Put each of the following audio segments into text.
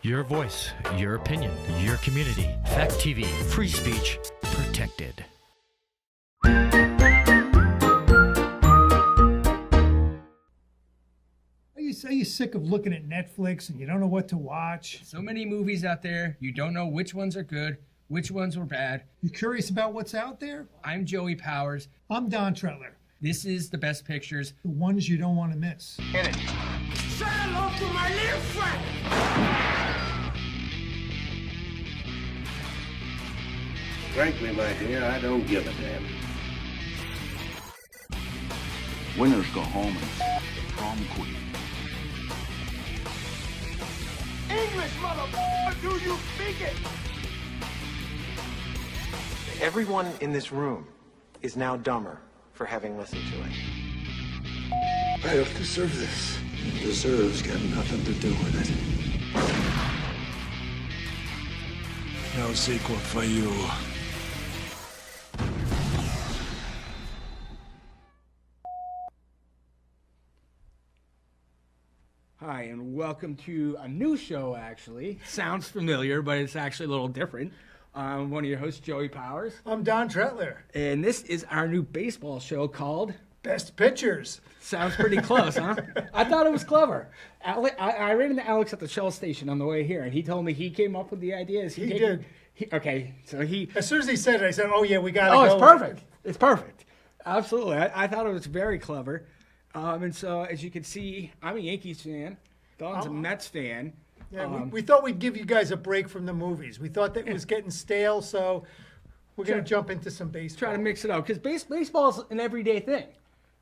Your voice, your opinion, your community. Fact TV, free speech, protected. Are you sick of looking at Netflix and you don't know what to watch? So many movies out there, you don't know which ones are good, which ones were bad. You curious about what's out there? I'm Joey Powers. I'm Don Tretler. This is the best pictures. The ones you don't want to miss. Hit it. Say hello to my little friend. Frankly, my dear, I don't give a damn. Winners go home and prom queen. English, motherfucker, do you speak it? Everyone in this room is now dumber for having listened to it. I don't deserve this. Deserves got nothing to do with it. No sequel for you. Hi, and welcome to a new show, actually. Sounds familiar, but it's actually a little different. I'm one of your hosts, Joey Powers. I'm Don Tretler. And this is our new baseball show called Best Pictures. Sounds pretty close, huh? I thought it was clever. I ran into Alex at the Shell station on the way here, and he told me he came up with the idea. He did. As soon as he said it, I said, oh, yeah, we got to go. Oh, it's perfect. It's perfect. Absolutely. I thought it was very clever. And so, as you can see, I'm a Yankees fan. Don's a Mets fan. Yeah, we thought we'd give you guys a break from the movies. We thought that it was getting stale, so we're going to jump into some baseball. Try to mix it up, because baseball's an everyday thing.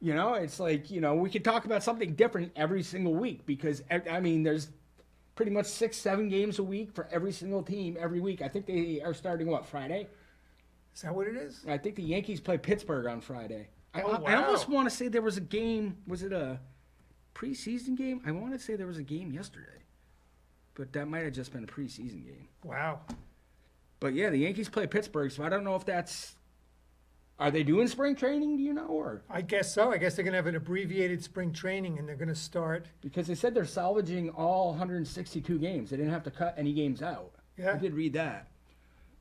You know, it's like, we could talk about something different every single week, because, I mean, there's pretty much 6-7 games a week for every single team every week. I think they are starting, Friday? Is that what it is? I think the Yankees play Pittsburgh on Friday. I wow. almost want to say there was a game. Was it a preseason game? I want to say there was a game yesterday. But that might have just been a preseason game. Wow. But yeah, the Yankees play Pittsburgh, so I don't know if that's... Are they doing spring training, do you know? Or I guess so. I guess they're going to have an abbreviated spring training, and they're going to start... Because they said they're salvaging all 162 games. They didn't have to cut any games out. Yeah. I did read that.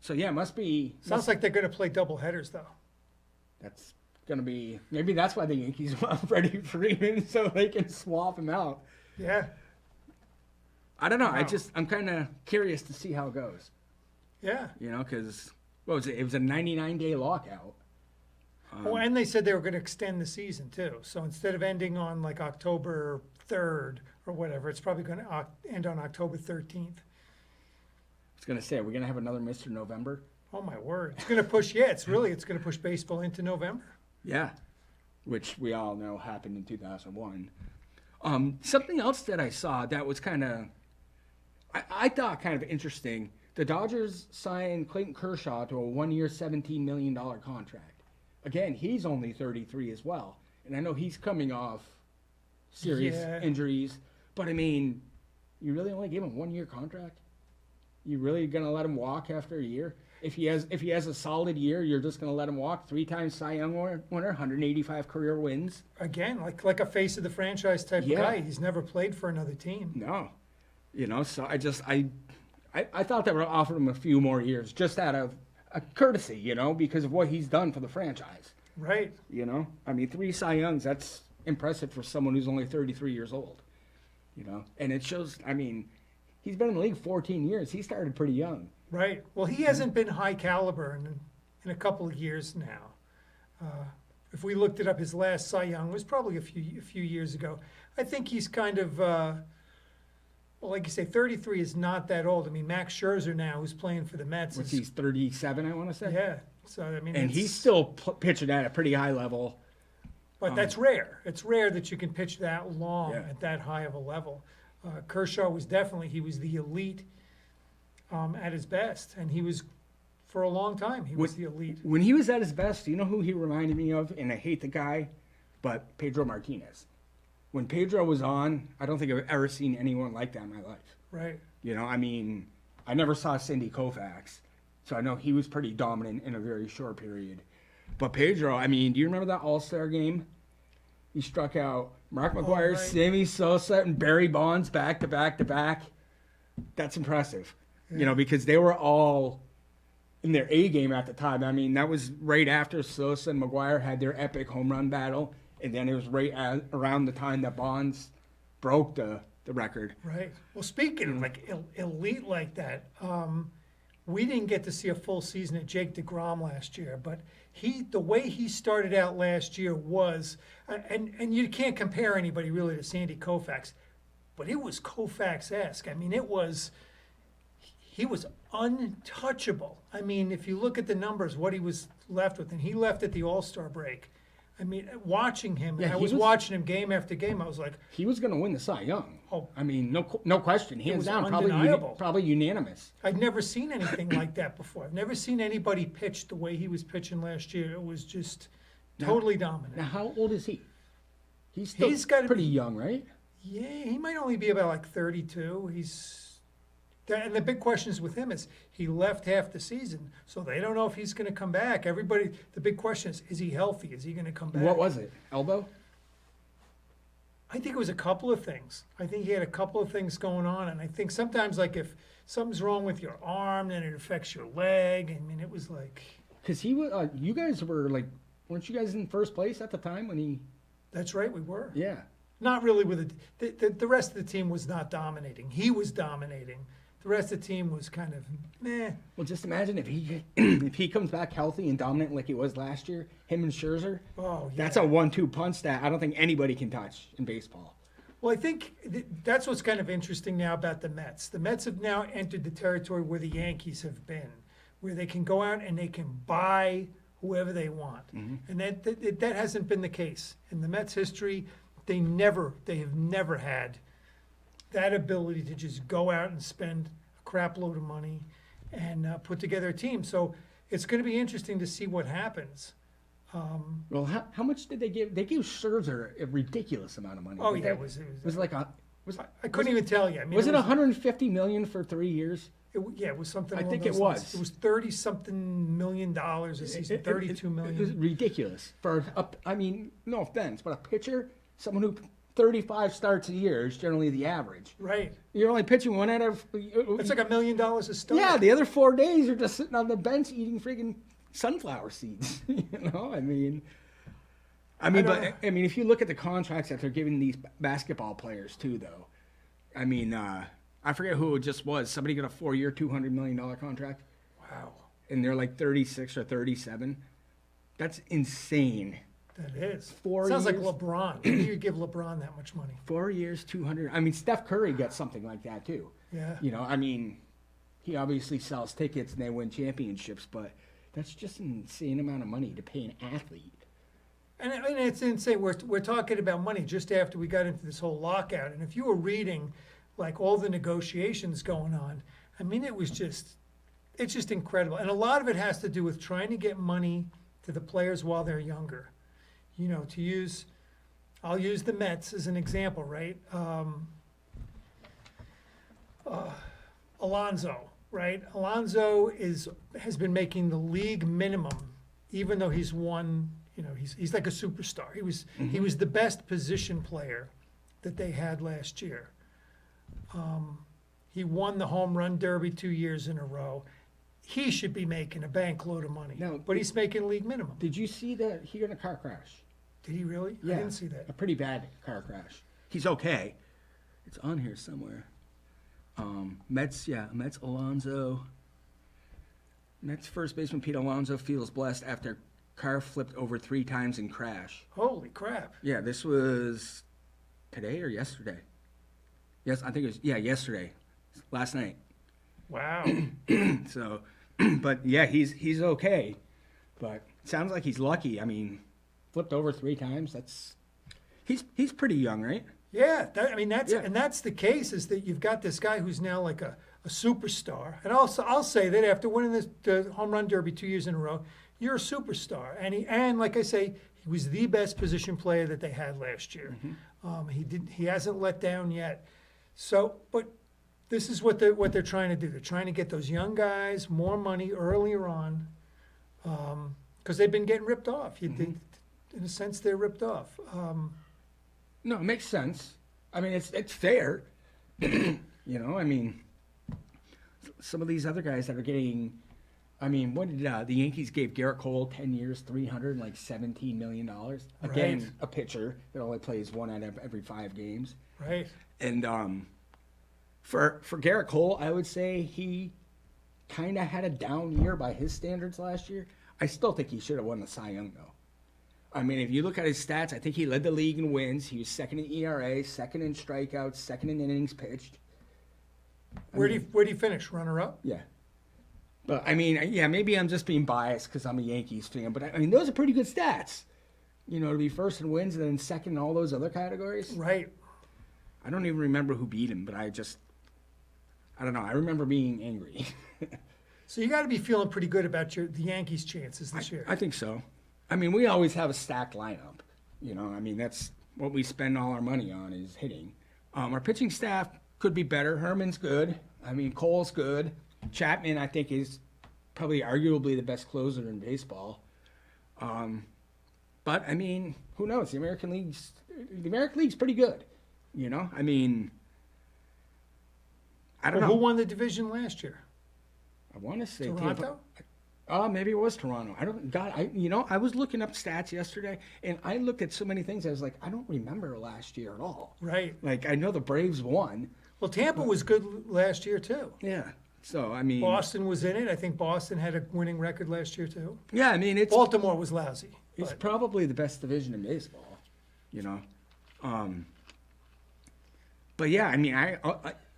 So yeah, it must be... Sounds like they're going to play double headers, though. That's going to be... Maybe that's why the Yankees want Freddie Freeman, so they can swap him out. Yeah. I don't know. Wow. I'm kind of curious to see how it goes. Yeah. Because, what was it? It was a 99-day lockout. And they said they were going to extend the season, too. So instead of ending on, October 3rd or whatever, it's probably going to end on October 13th. I was going to say, are we going to have another Mr. November? Oh, my word. It's going to push, it's going to push baseball into November. Yeah, which we all know happened in 2001. Something else that I saw that was kind of... I thought kind of interesting. The Dodgers signed Clayton Kershaw to a 1-year, $17 million contract. Again, he's only 33 as well. And I know he's coming off serious injuries. But, I mean, you really only gave him a 1-year contract? You really going to let him walk after a year? If he has a solid year, you're just going to let him walk? 3-time Cy Young winner, 185 career wins. Again, like a face of the franchise type of guy. He's never played for another team. No. So I thought they were offering him a few more years just out of a courtesy, because of what he's done for the franchise. Right. I mean, 3 Cy Youngs, that's impressive for someone who's only 33 years old. And it shows, I mean, he's been in the league 14 years. He started pretty young. Right. Well, he hasn't been high caliber in a couple of years now. If we looked it up, his last Cy Young was probably a few years ago. I think he's kind of... Well, like you say, 33 is not that old. I mean, Max Scherzer now, who's playing for the Mets. He's 37, I want to say. Yeah. So, I mean, and he's still pitching at a pretty high level. But that's rare. It's rare that you can pitch that long at that high of a level. Kershaw was he was the elite at his best. And he was, for a long time, he was the elite. When he was at his best, you know who he reminded me of? And I hate the guy, but Pedro Martinez. When Pedro was on, I don't think I've ever seen anyone like that in my life. Right. I mean, I never saw Cindy Koufax, so I know he was pretty dominant in a very short period. But Pedro, I mean, do you remember that All-Star game? He struck out Mark McGwire, Sammy Sosa, and Barry Bonds back to back to back. That's impressive. You know, because they were all in their A game at the time. I mean, that was right after Sosa and McGuire had their epic home run battle, and then it was around the time that Bonds broke the record. Right. Well, speaking of like elite like that, we didn't get to see a full season of Jake DeGrom last year, but the way he started out last year was, and you can't compare anybody really to Sandy Koufax, but it was Koufax-esque. I mean, he was untouchable. I mean, if you look at the numbers, what he was left with, and he left at the All-Star break. I mean, watching him, and I was watching him game after game, I was like, he was going to win the Cy Young. Oh, I mean, no question, hands down, undeniable. probably unanimous. I'd never seen anything like that before. I've never seen anybody pitch the way he was pitching last year. It was just totally dominant. Now, how old is he? He's gotta pretty be- young, right? Yeah, he might only be about like 32. And the big question is with him is he left half the season, so they don't know if he's going to come back. The big question is he healthy? Is he going to come back? What was it? Elbow? I think it was a couple of things. I think he had a couple of things going on, and I think sometimes like if something's wrong with your arm, then it affects your leg. I mean, it was like. Because he was, you guys were like, weren't you guys in first place at the time when he? That's right, we were. Yeah. Not really with the rest of the team was not dominating. He was dominating. The rest of the team was kind of meh. Well, just imagine if he comes back healthy and dominant like he was last year, him and Scherzer. Oh, yeah. That's a 1-2 punch that I don't think anybody can touch in baseball. Well, I think that's what's kind of interesting now about the Mets. The Mets have now entered the territory where the Yankees have been, where they can go out and they can buy whoever they want. And that hasn't been the case. In the Mets' history, they have never had that ability to just go out and spend a crap load of money and put together a team. So it's going to be interesting to see what happens. Well, how much did they give? They gave Scherzer a ridiculous amount of money. Oh, didn't yeah, they? it was like I couldn't even tell you. I mean, was it 150 million for 3 years? It was something. I along think those it lines. was. It was $30-something million a season. $32 million. It was ridiculous for I mean, no offense, but a pitcher, someone who 35 starts a year is generally the average. Right. You're only pitching one out of. It's like $1 million a start. Yeah, the other 4 days you're just sitting on the bench eating freaking sunflower seeds. You know, I mean, if you look at the contracts that they're giving these basketball players too, though, I mean, I forget who it just was. Somebody got a 4-year, $200 million contract. Wow. And they're like 36 or 37. That's insane. That is. 4 Sounds years. like LeBron. Maybe you give LeBron that much money. 4 years, 200. I mean, Steph Curry got something like that too. Yeah. You know, I mean, he obviously sells tickets and they win championships, but that's just an insane amount of money to pay an athlete. And I mean, it's insane. We're talking about money just after we got into this whole lockout. And if you were reading, like, all the negotiations going on, I mean, it's just incredible. And a lot of it has to do with trying to get money to the players while they're younger. You know, I'll use the Mets as an example, right? Alonso, right? Alonso has been making the league minimum, even though he's won. You know, he's like a superstar. He was the best position player that they had last year. He won the home run derby 2 years in a row. He should be making a bank load of money, but he's making league minimum. Did you see that he got in a car crash? Did he really? Yeah, I didn't see that. A pretty bad car crash. He's okay. It's on here somewhere. Mets, Alonso. Mets first baseman Pete Alonso feels blessed after car flipped over 3 times in crash. Holy crap. Yeah, this was today or yesterday? Yes, I think it was, yesterday. Last night. Wow. So, but yeah, he's okay. But it sounds like he's lucky. I mean, flipped over 3 times. He's pretty young, right? Yeah, that's the case, is that you've got this guy who's now like a superstar. And I'll say that after winning the home run derby 2 years in a row, you're a superstar. And like I say, he was the best position player that they had last year. He hasn't let down yet. So, but this is what they're trying to do. They're trying to get those young guys more money earlier on, because they've been getting ripped off. In a sense, they're ripped off. No, it makes sense. I mean, it's fair. You know, I mean, some of these other guys that are getting. I mean, what did the Yankees gave Garrett Cole 10 years, $317 million? Again, Right. a pitcher that only plays one out of every 5 games. Right. And for Garrett Cole, I would say he kind of had a down year by his standards last year. I still think he should have won the Cy Young, though. I mean, if you look at his stats, I think he led the league in wins. He was second in ERA, second in strikeouts, second in innings pitched. Where'd he finish? Runner-up? Yeah. But, I mean, yeah, maybe I'm just being biased because I'm a Yankees fan. But, I mean, those are pretty good stats. You know, to be first in wins and then second in all those other categories. Right. I don't even remember who beat him, but I don't know. I remember being angry. So you got to be feeling pretty good about the Yankees' chances this year. I think so. I mean, we always have a stacked lineup. You know, I mean, that's what we spend all our money on is hitting. Our pitching staff could be better. Herman's good. I mean, Cole's good. Chapman, I think, is probably arguably the best closer in baseball. But, I mean, who knows? The American League's pretty good. You know? I mean, I don't know. Who won the division last year? I want to say Toronto? Maybe it was Toronto. I was looking up stats yesterday, and I looked at so many things. I was like, I don't remember last year at all. Right. Like, I know the Braves won. Well, Tampa was good last year, too. Yeah. So, I mean. Boston was in it. I think Boston had a winning record last year, too. Yeah, I mean, it's. Baltimore was lousy. It's but probably the best division in baseball, you know. But yeah, I mean,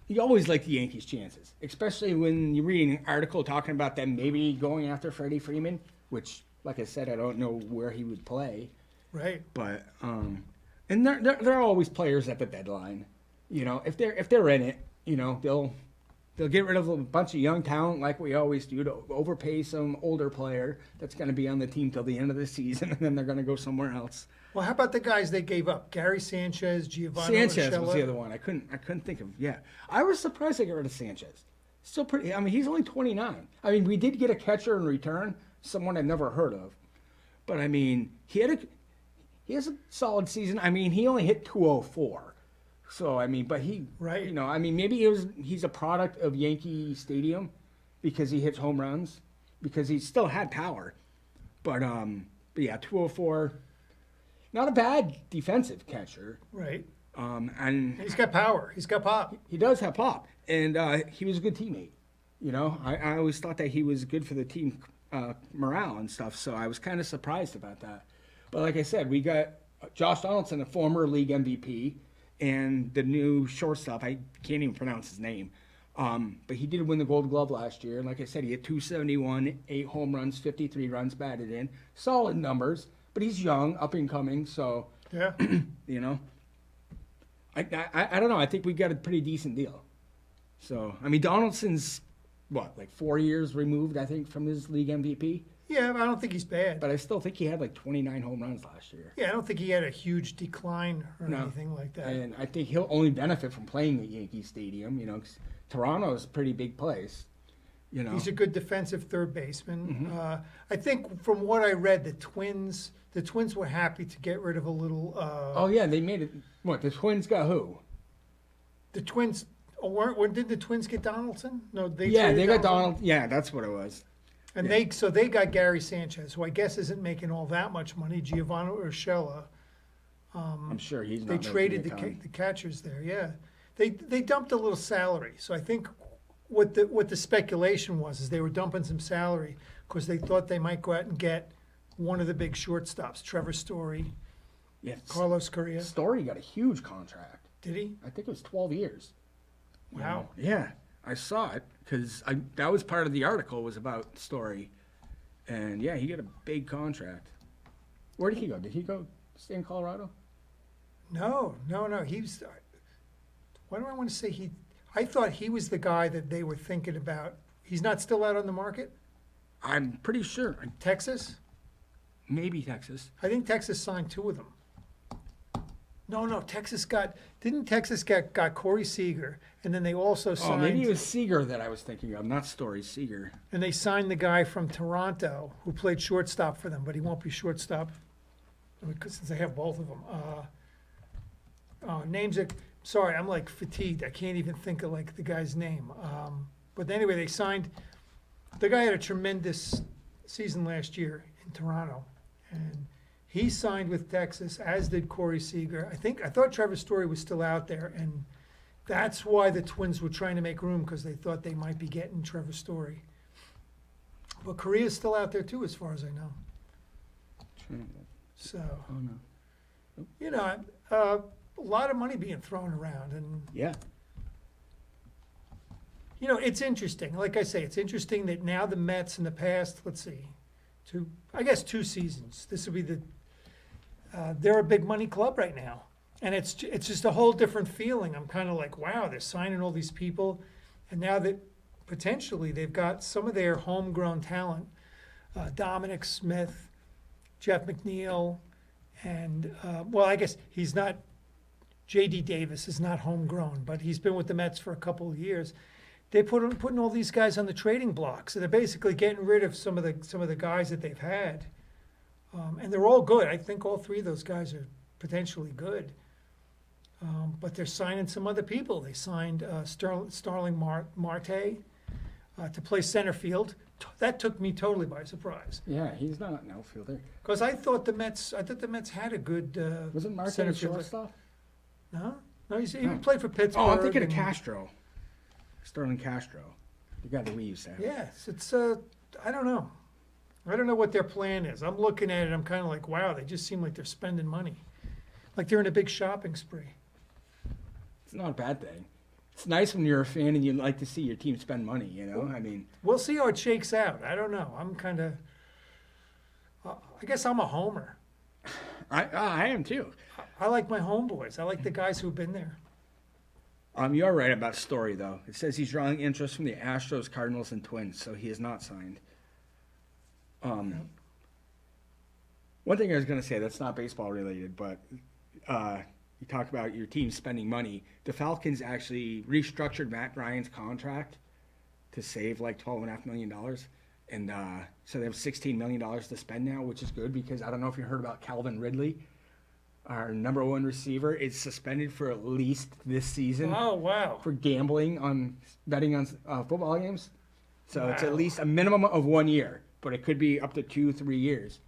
you always like the Yankees' chances, especially when you read an article talking about them maybe going after Freddie Freeman, which, like I said, I don't know where he would play. Right. But and they're always players at the deadline, you know. If they're in it, you know, they'll get rid of a bunch of young talent like we always do to overpay some older player that's going to be on the team till the end of the season, and then they're going to go somewhere else. Well, how about the guys they gave up? Gary Sanchez, Giovanni Sanchez Urshela? was the other one. I couldn't think of. Yeah, I was surprised they got rid of Sanchez. Still pretty. I mean, he's only 29. I mean, we did get a catcher in return, someone I'd never heard of, but I mean, he has a solid season. I mean, he only hit 204. So, I mean, but right. You know, I mean, maybe he's a product of Yankee Stadium because he hits home runs, because he still had power. But yeah, 204, not a bad defensive catcher. Right. And he's got power. He's got pop. He does have pop. And he was a good teammate. You know, I always thought that he was good for the team morale and stuff. So I was kind of surprised about that. But like I said, we got Josh Donaldson, a former league MVP, and the new shortstop, I can't even pronounce his name. But he did win the Gold Glove last year. And like I said, he had 271, 8 home runs, 53 runs batted in. Solid numbers, but he's young, up and coming. So, yeah, you know, I don't know. I think we got a pretty decent deal. So, I mean, Donaldson's, like 4 years removed, I think, from his league MVP? Yeah, I don't think he's bad. But I still think he had like 29 home runs last year. Yeah, I don't think he had a huge decline or anything like that. And I think he'll only benefit from playing at Yankee Stadium, you know, 'cause Toronto's a pretty big place, you know. He's a good defensive third baseman. Mm-hmm. I think from what I read, the Twins were happy to get rid of a little. Oh yeah, they made it. What, the Twins got who? The Twins. Did the Twins get Donaldson? No, they. Yeah, traded they got Donaldson. Donald. Yeah, that's what it was. And they got Gary Sanchez, who I guess isn't making all that much money. Giovanni Urshela. I'm sure he's not. They making traded a ton. the catchers there. Yeah, they dumped a little salary. So I think what the speculation was is they were dumping some salary because they thought they might go out and get one of the big shortstops, Trevor Story, Carlos Correa. Story got a huge contract. Did he? I think it was 12 years. Wow. Yeah, I saw it because that was part of the article was about Story, and yeah, he got a big contract. Where did he go? Did he go stay in Colorado? No. He's. Why do I want to say he? I thought he was the guy that they were thinking about. He's not still out on the market? I'm pretty sure. Texas? Maybe Texas. I think Texas signed 2 of them. No, Texas got Corey Seager, and then they also signed. Oh, maybe it was Seager that I was thinking of, not Story, Seager. And they signed the guy from Toronto who played shortstop for them, but he won't be shortstop since they have both of them. Names are sorry, I'm like fatigued. I can't even think of like the guy's name. But anyway, they signed. The guy had a tremendous season last year in Toronto, and he signed with Texas, as did Corey Seager. I thought Trevor Story was still out there, and that's why the Twins were trying to make room, because they thought they might be getting Trevor Story. But Korea's still out there too, as far as I know. So, you know, a lot of money being thrown around, and Yeah. you know, it's interesting. Like I say, it's interesting that now the Mets in the past, let's see, two seasons. This will be they're a big money club right now, and it's just a whole different feeling. I'm kind of like, wow, they're signing all these people, and now that potentially they've got some of their homegrown talent, Dominic Smith, Jeff McNeil, and well, I guess he's not. J.D. Davis is not homegrown, but he's been with the Mets for a couple of years. They putting all these guys on the trading block, so they're basically getting rid of some of the guys that they've had, and they're all good. I think all three of those guys are potentially good, but they're signing some other people. They signed Starling Marte to play center field. That took me totally by surprise. Yeah, he's not an outfielder. Because I thought the Mets had a good Wasn't Marte center a fielder. shortstop? No, he played for Pittsburgh. Oh, I'm thinking of and- Castro. Sterling Castro. The guy that we used to have. Yes, it's I don't know. I don't know what their plan is. I'm looking at it, I'm kind of like, wow, they just seem like they're spending money. Like they're in a big shopping spree. It's not a bad thing. It's nice when you're a fan and you like to see your team spend money, you know? I mean, We'll see how it shakes out. I don't know. I'm kind of, I guess I'm a homer. I am too. I like my homeboys. I like the guys who've been there. You're right about Story, though. It says he's drawing interest from the Astros, Cardinals, and Twins, so he is not signed. One thing I was going to say that's not baseball related, but you talk about your team spending money. The Falcons actually restructured Matt Ryan's contract to save like $12.5 million. And so they have $16 million to spend now, which is good because I don't know if you heard about Calvin Ridley, our number one receiver, is suspended for at least this season. Oh, wow. For gambling on betting on football games. So it's Wow. at least a minimum of 1 year, but it could be up to 2-3 years.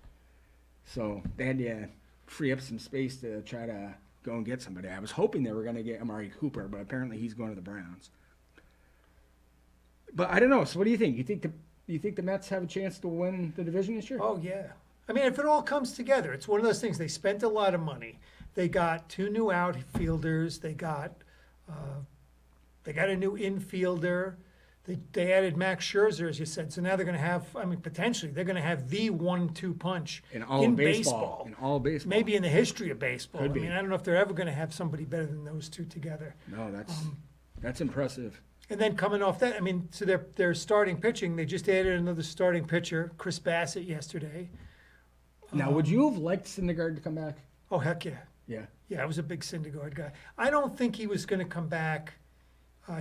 So they had to free up some space to try to go and get somebody. I was hoping they were going to get Amari Cooper, but apparently he's going to the Browns. But I don't know. So what do you think? You think the Mets have a chance to win the division this year? Oh, yeah. I mean, if it all comes together, it's one of those things. They spent a lot of money. They got 2 new outfielders. They got a new infielder. They added Max Scherzer, as you said. So now they're going to have, I mean, potentially, they're going to have the 1-2 punch In all of baseball. In all of baseball. Maybe in the history of baseball. Could I be. mean, I don't know if they're ever going to have somebody better than those two together. No, that's impressive. And then coming off that, I mean, so their starting pitching, they just added another starting pitcher, Chris Bassett, yesterday. Now, would you have liked Syndergaard to come back? Oh, heck yeah. Yeah. Yeah, I was a big Syndergaard guy. I don't think he was going to come back.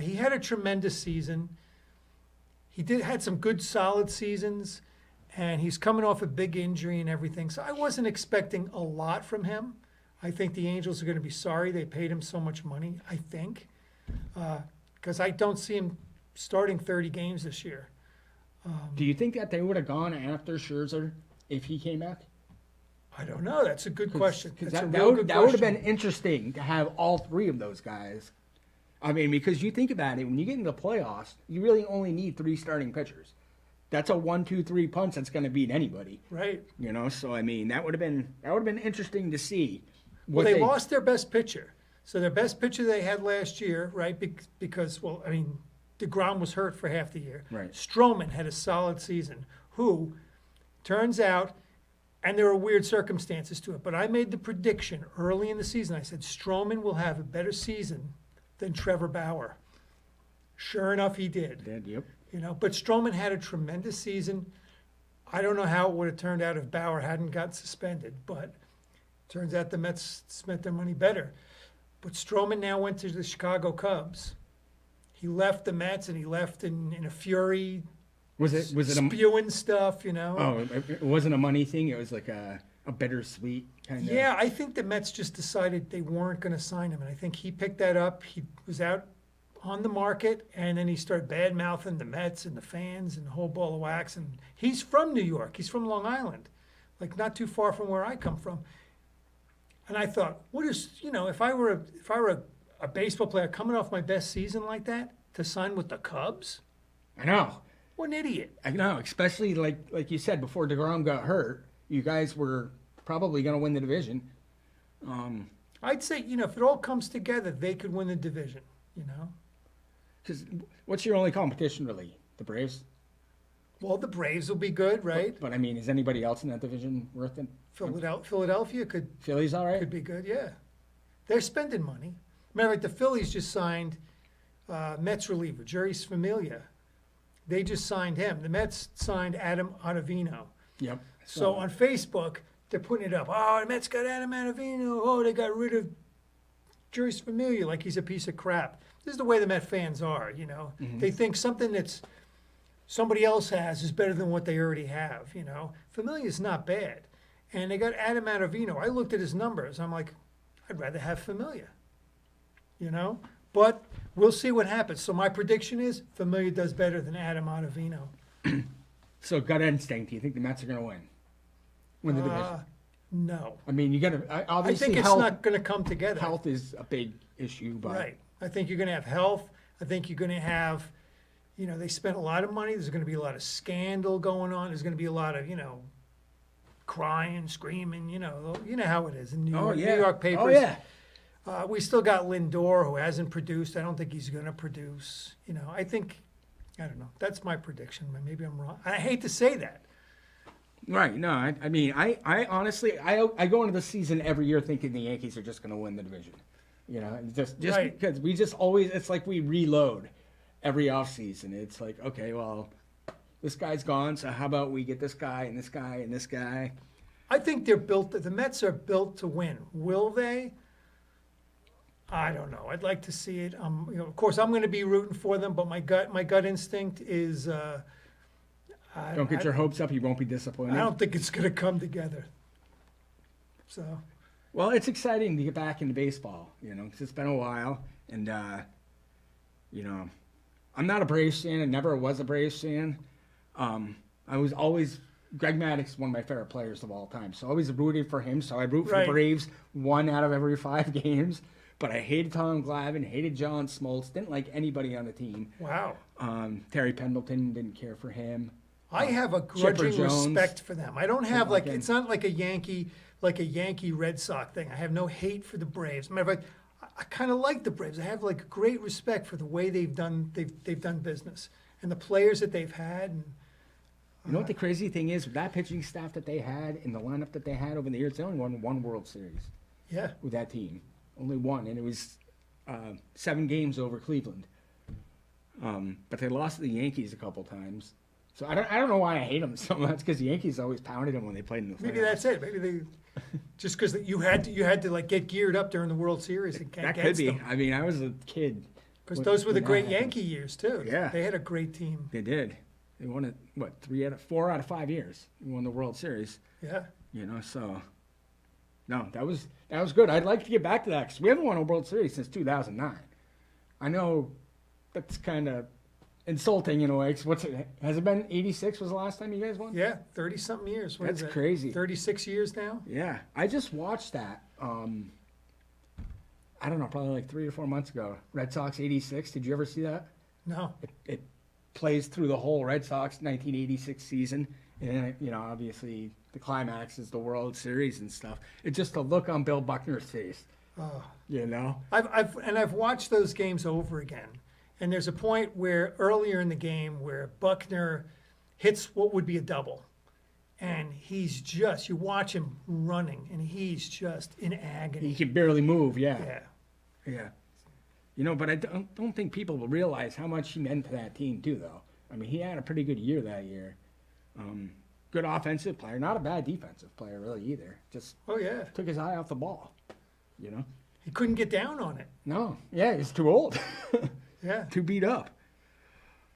He had a tremendous season. He had some good, solid seasons, and he's coming off a big injury and everything. So I wasn't expecting a lot from him. I think the Angels are going to be sorry they paid him so much money, I think, because I don't see him starting 30 games this year. Do you think that they would have gone after Scherzer if he came back? I don't know. That's a good question. Because That's a that real would good have question. been interesting to have all 3 of those guys. I mean, because you think about it, when you get into the playoffs, you really only need 3 starting pitchers. That's a 1-2-3 punch that's going to beat anybody. Right. You know, so I mean, that would have been interesting to see. Well, they lost their best pitcher. So their best pitcher they had last year, right? Because, well, I mean, DeGrom was hurt for half the year. Right. Stroman had a solid season, who turns out, and there are weird circumstances to it, but I made the prediction early in the season. I said Stroman will have a better season than Trevor Bauer. Sure enough, he did. Yep. You know, but Stroman had a tremendous season. I don't know how it would have turned out if Bauer hadn't got suspended, but turns out the Mets spent their money better. But Stroman now went to the Chicago Cubs. He left the Mets and he left in a fury. Was it spewing stuff, you know? Oh, it wasn't a money thing. It was like a bittersweet kind of. Yeah, I think the Mets just decided they weren't going to sign him, and I think he picked that up. He was out on the market, and then he started bad-mouthing the Mets and the fans and the whole ball of wax. And he's from New York. He's from Long Island, like not too far from where I come from. And I thought, what is, if I were a baseball player coming off my best season like that to sign with the Cubs? I know. What an idiot. I know, especially like you said, before DeGrom got hurt, you guys were probably going to win the division. I'd say, if it all comes together, they could win the division, Because what's your only competition, really? The Braves? Well, the Braves will be good, right? But I mean, is anybody else in that division worth it? Philadelphia could Phillies all right? be good, yeah. They're spending money. Matter of fact, the Phillies just signed Mets reliever, Jeurys Familia. They just signed him. The Mets signed Adam Ottavino. Yep. So on Facebook, they're putting it up. Oh, the Mets got Adam Ottavino. Oh, they got rid of Jeurys Familia like he's a piece of crap. This is the way the Met fans are, They think something that's somebody else has is better than what they already have, Familia's not bad. And they got Adam Ottavino. I looked at his numbers. I'm like, I'd rather have Familia, But we'll see what happens. So my prediction is Familia does better than Adam Ottavino. So gut instinct, do you think the Mets are going to win the division? No. I mean, you got to I obviously think it's health, not going to come together. health is a big issue, but Right. I think you're going to have health. I think you're going to have, they spent a lot of money. There's going to be a lot of scandal going on. There's going to be a lot of, crying, screaming, you know how it is in New York, New York papers. Oh, yeah. We still got Lindor, who hasn't produced. I don't think he's going to produce. I don't know. That's my prediction. Maybe I'm wrong. I hate to say that. Right. No, I mean, I honestly, I go into the season every year thinking the Yankees are just going to win the division. Just Right. because we just always, it's like we reload every offseason. It's like, okay, well, this guy's gone, so how about we get this guy and this guy and this guy? I think the Mets are built to win. Will they? I don't know. I'd like to see it. Of course, I'm going to be rooting for them, but my gut instinct is. Don't get your hopes up; you won't be disappointed. I don't think it's going to come together. So. Well, it's exciting to get back into baseball, because it's been a while, and I'm not a Braves fan. I never was a Braves fan. I was always Greg Maddux is one of my favorite players of all time, so I always rooted for him. So I root for the Braves 1 out of every 5 games. But I hated Tom Glavine, hated John Smoltz, didn't like anybody on the team. Wow. Terry Pendleton, didn't care for him. I have a grudging respect for them. I don't have it's not like a Yankee Red Sox thing. I have no hate for the Braves. Matter of fact, I kind of like the Braves. I have great respect for the way they've done business and the players that they've had. And, you know what the crazy thing is? With that pitching staff that they had and the lineup that they had over the years, they only won 1 World Series. Yeah. With that team. Only 1, and it was 7 games over Cleveland. But they lost to the Yankees a couple times. So I don't know why I hate them so much, because the Yankees always pounded them when they played in the playoffs. Maybe that's it. Maybe they just because you had to get geared up during the World Series and that could be. Them. I mean, I was a kid. Because those were the great Yankee years too. Yeah, they had a great team. They did. They won it 4 out of 5 years. They won the World Series. Yeah. So no, that was good. I'd like to get back to that because we haven't won a World Series since 2009. I know that's kind of insulting in a way. Has it been 86 was the last time you guys won? Yeah, 30-something years. That's crazy. 36 years now? Yeah. I just watched that, I don't know, probably 3 or 4 months ago. Red Sox 86. Did you ever see that? No. It plays through the whole Red Sox 1986 season. And, obviously the climax is the World Series and stuff. It's just the look on Bill Buckner's face. Oh. I've watched those games over again. And there's a point where earlier in the game where Buckner hits what would be a double. And you watch him running, and he's just in agony. He can barely move, Yeah. But I don't think people will realize how much he meant to that team, too, though. I mean, he had a pretty good year that year. Good offensive player, not a bad defensive player, really, either. Just took his eye off the ball, He couldn't get down on it. No. Yeah, he's too old. Yeah. Too beat up.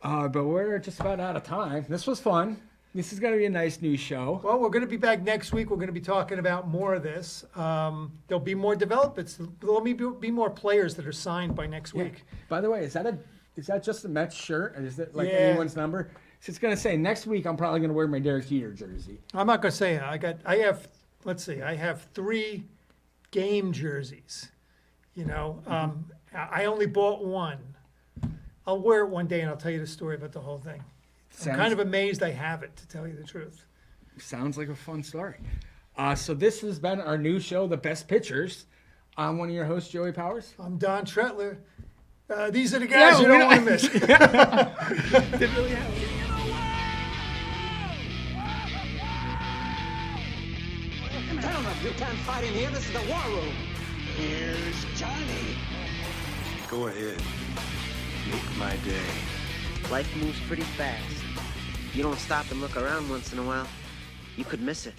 But we're just about out of time. This was fun. This is going to be a nice new show. Well, we're going to be back next week. We're going to be talking about more of this. There'll be more developments. There'll be more players that are signed by next week. By the way, is that just a Mets shirt? Or is it like anyone's number? So it's going to say next week I'm probably going to wear my Derek Jeter jersey. I'm not going to say it. I have 3 game jerseys. You know, I only bought one. I'll wear it one day and I'll tell you the story about the whole thing. I'm kind of amazed I have it, to tell you the truth. Sounds like a fun story. So this has been our new show, The Best Pictures. I'm one of your hosts, Joey Powers. I'm Don Tretler. These are the guys you don't want to miss. Didn't really have it. Gentlemen, you can't fight in here. This is the war room. Here's Johnny. Go ahead. Make my day. Life moves pretty fast. You don't stop and look around once in a while, you could miss it.